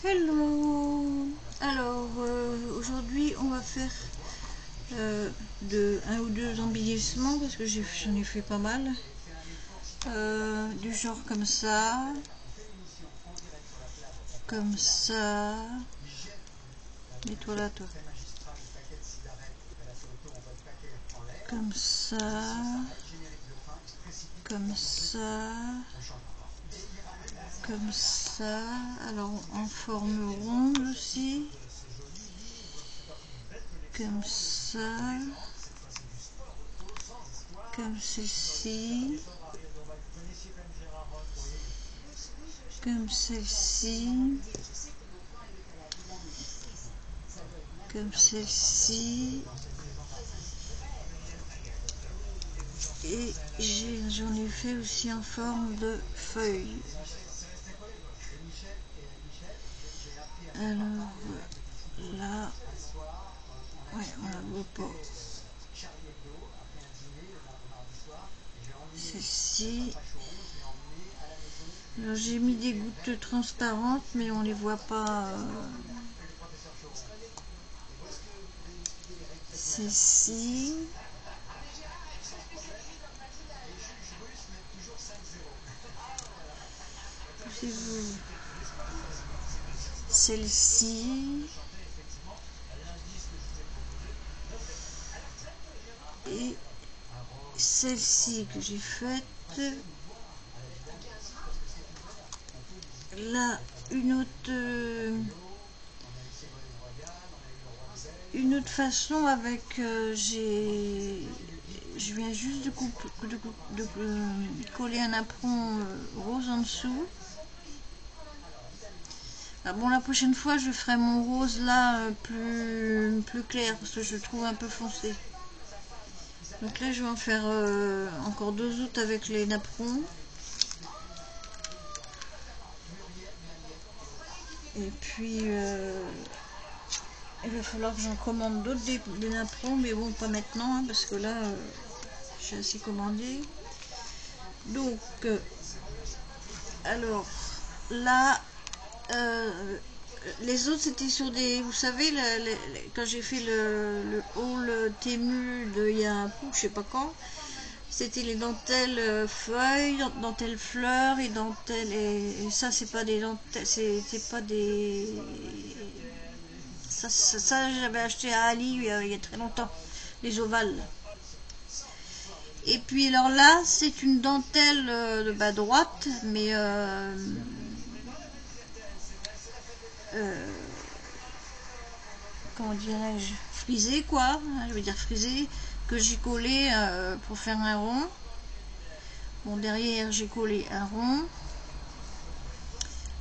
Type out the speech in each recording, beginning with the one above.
Hello. Alors aujourd'hui on va faire un ou deux embellissements parce que j'en ai fait pas mal, du genre comme ça, mets-toi là toi, comme ça, comme ça, alors en forme ronde aussi, comme ça, comme celle-ci, comme celle-ci, comme celle-ci, et j'en ai fait aussi en forme de feuille. Alors là, ouais, on la voit pas. Celle-ci. Alors j'ai mis des gouttes transparentes, mais on les voit pas. Celle-ci. Poussez-vous. Celle-ci. Et celle-ci que j'ai faite. Là, une autre façon avec je viens juste de coller un apron rose en dessous. Ah bon, la prochaine fois je ferai mon rose là plus clair parce que je le trouve un peu foncé. Donc là je vais en faire encore deux autres avec les napperons. Et puis il va falloir que j'en commande d'autres des napperons, mais bon, pas maintenant hein, parce que là j'ai assez commandé. Donc alors là les autres c'était sur des, vous savez, quand j'ai fait le haul Temu de il y a un coup, je sais pas quand, c'était les dentelles feuilles, dentelles fleurs et dentelles, et ça c'est pas des dentelles, c'est pas des, ça j'avais acheté à Ali il y a très longtemps, les ovales. Et puis alors là c'est une dentelle de bas droite, mais comment dirais-je, frisé quoi, je veux dire frisé, que j'ai collé pour faire un rond. Bon, derrière j'ai collé un rond.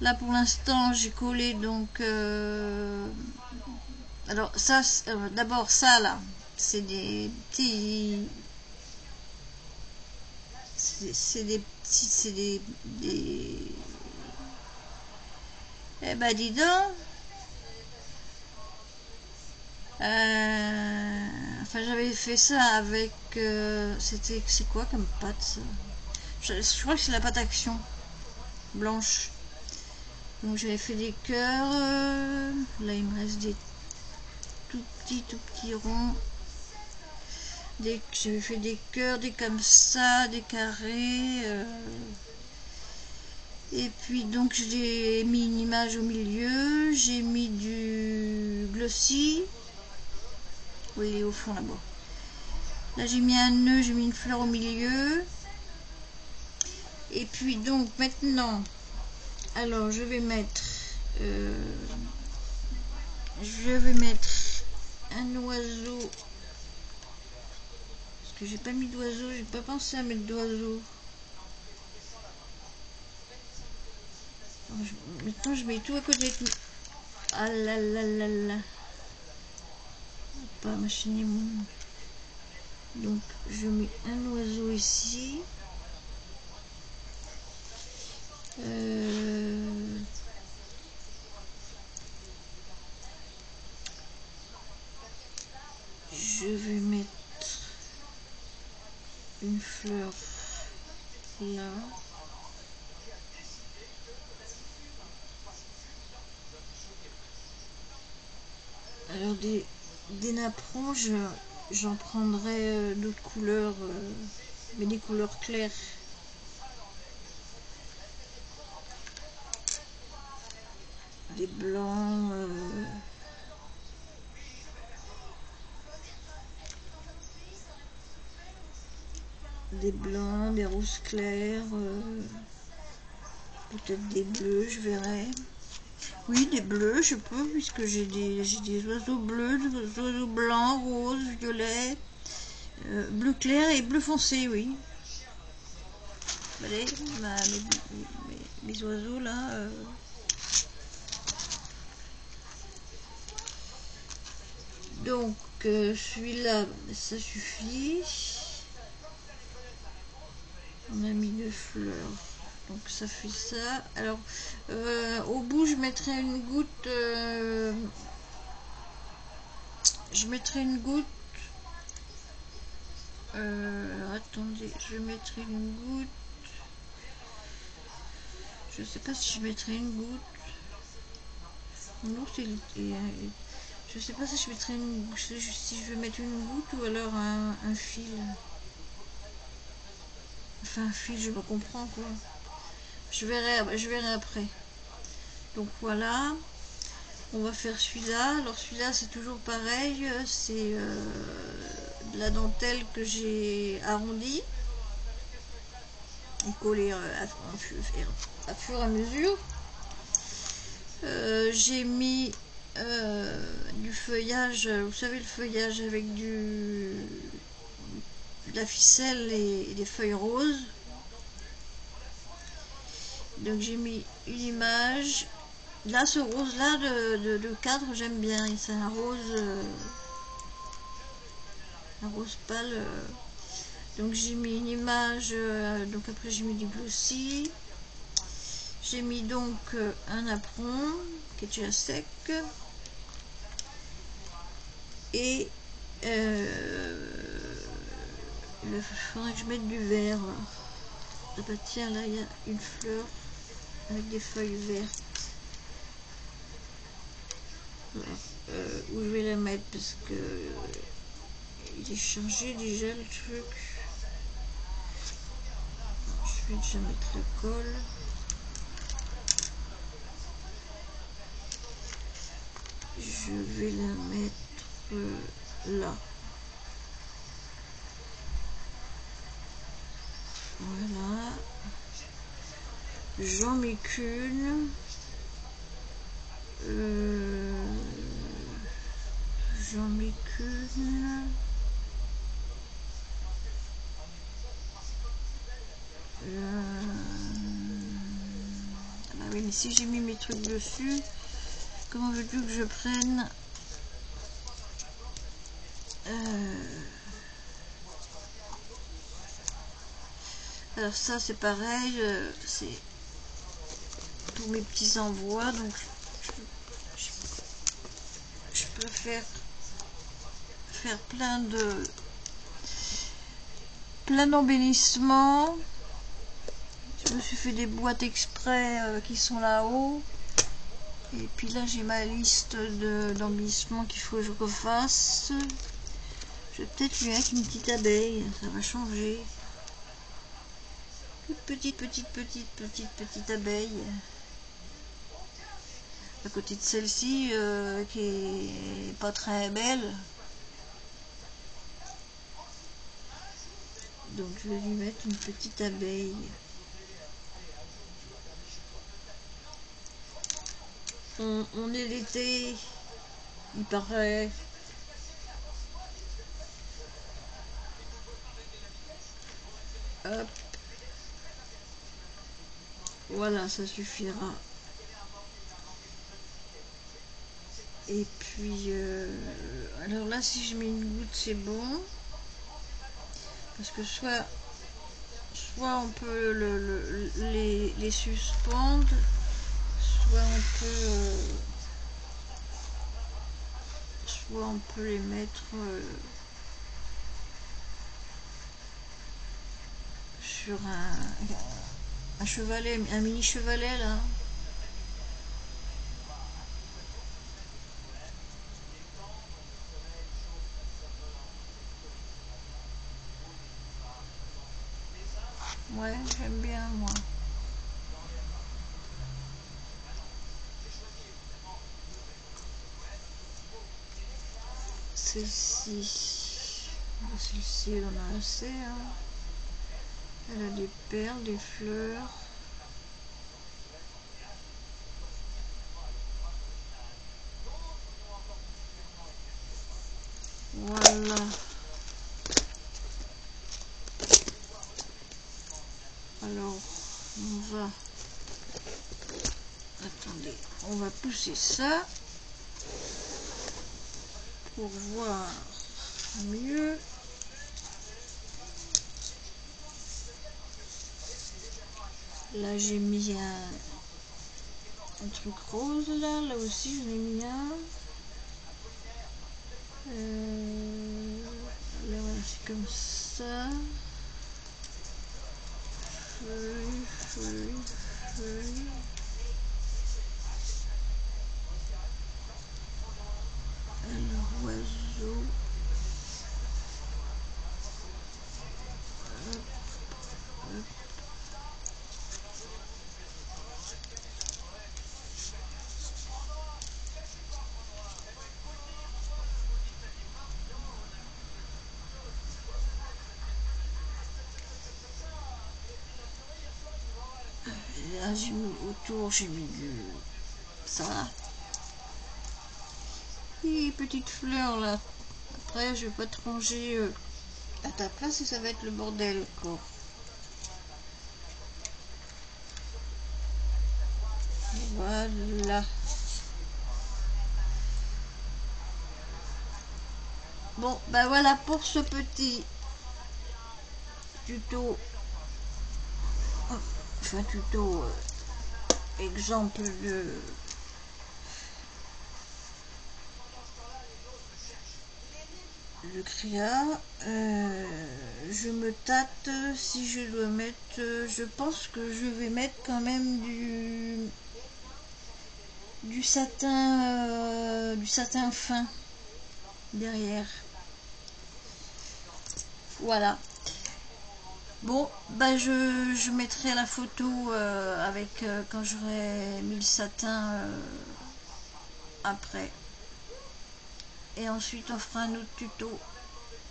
Là pour l'instant j'ai collé donc alors ça d'abord ça là c'est des petits, eh ben dis donc, enfin j'avais fait ça avec c'est quoi comme pâte ça, je crois que c'est la pâte Action blanche. Donc j'avais fait des cœurs, là il me reste des tout petits ronds, j'avais fait des cœurs, des comme ça, des carrés, et puis donc j'ai mis une image au milieu, j'ai mis du glossy, oui il est au fond là-bas, là j'ai mis un nœud, j'ai mis une fleur au milieu, et puis donc maintenant, alors je vais mettre un oiseau, parce que j'ai pas mis d'oiseau, j'ai pas pensé à mettre d'oiseau. Maintenant je mets tout à côté de... Ah là là là là, pas machiner mon... Donc je mets un oiseau ici. Je vais mettre une fleur là. Alors des napperons, j'en prendrai d'autres couleurs, mais des couleurs claires. Des blancs, des roses clairs, peut-être des bleus, je verrai. Oui, des bleus, je peux, puisque j'ai des oiseaux bleus, des oiseaux blancs, roses, violets, bleu clair et bleu foncé, oui. Vous voyez, mes oiseaux là. Donc, celui-là, ça suffit. On a mis 2 fleurs. Donc ça fait ça. Alors au bout je mettrai une goutte. Je mettrai une goutte. Alors, attendez, je mettrai une goutte. Je sais pas si je mettrai une goutte. Non, je sais pas si je mettrai si je vais mettre une goutte ou alors un fil. Enfin un fil, je me comprends quoi. Je verrai après. Donc voilà. On va faire celui-là. Alors celui-là c'est toujours pareil. C'est de la dentelle que j'ai arrondie et collée à fur et à mesure. J'ai mis du feuillage, vous savez le feuillage avec de la ficelle et des feuilles roses. Donc j'ai mis une image. Là, ce rose-là de cadre, j'aime bien. C'est un rose pâle. Donc j'ai mis une image. Donc après j'ai mis du glossy. J'ai mis donc un napperon qui est déjà sec. Et il faudrait que je mette du vert. Ah bah tiens, là il y a une fleur avec des feuilles vertes. Où je vais la mettre parce que il est chargé déjà le truc. Je vais déjà mettre le col. Je vais la mettre là. Voilà. J'en mets qu'une. J'en mets qu'une. Ah bah oui, mais si j'ai mis mes trucs dessus, comment veux-tu que je prenne Alors ça c'est pareil, c'est tous mes petits envois, donc je peux faire plein d'embellissements. Je me suis fait des boîtes exprès qui sont là-haut. Et puis là j'ai ma liste d'embellissements qu'il faut que je refasse. Je vais peut-être lui mettre une petite abeille, ça va changer. Toute petite abeille. À côté de celle-ci qui est pas très belle. Donc je vais lui mettre une petite abeille. On est l'été, il paraît. Hop. Voilà, ça suffira. Et puis, alors là, si je mets une goutte, c'est bon. Parce que soit on peut les suspendre, soit on peut les mettre sur un chevalet, un mini chevalet là. celle-ci, elle en a assez, hein. Elle a des perles, des fleurs. Voilà. Alors, on va... Attendez, on va pousser ça pour voir mieux. Là, j'ai mis un truc rose, là aussi, je l'ai mis un. Là, voilà, c'est comme ça. Feuille. Alors, oiseau. Là, j'ai mis autour, j'ai mis ça. Et petite fleur là. Après, je vais pas te ranger à ta place et ça va être le bordel, quoi. Voilà. Bon, ben voilà pour ce petit tuto. Enfin, tuto exemple de créa. Je me tâte si je dois mettre. Je pense que je vais mettre quand même du satin fin derrière. Voilà. Bon, bah je mettrai la photo avec quand j'aurai mis le satin après. Et ensuite on fera un autre tuto.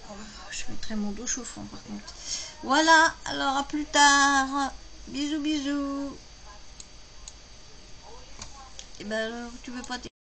Oh, je mettrai mon dos chauffant par contre. Voilà, alors à plus tard. Bisous bisous. Et ben alors tu veux pas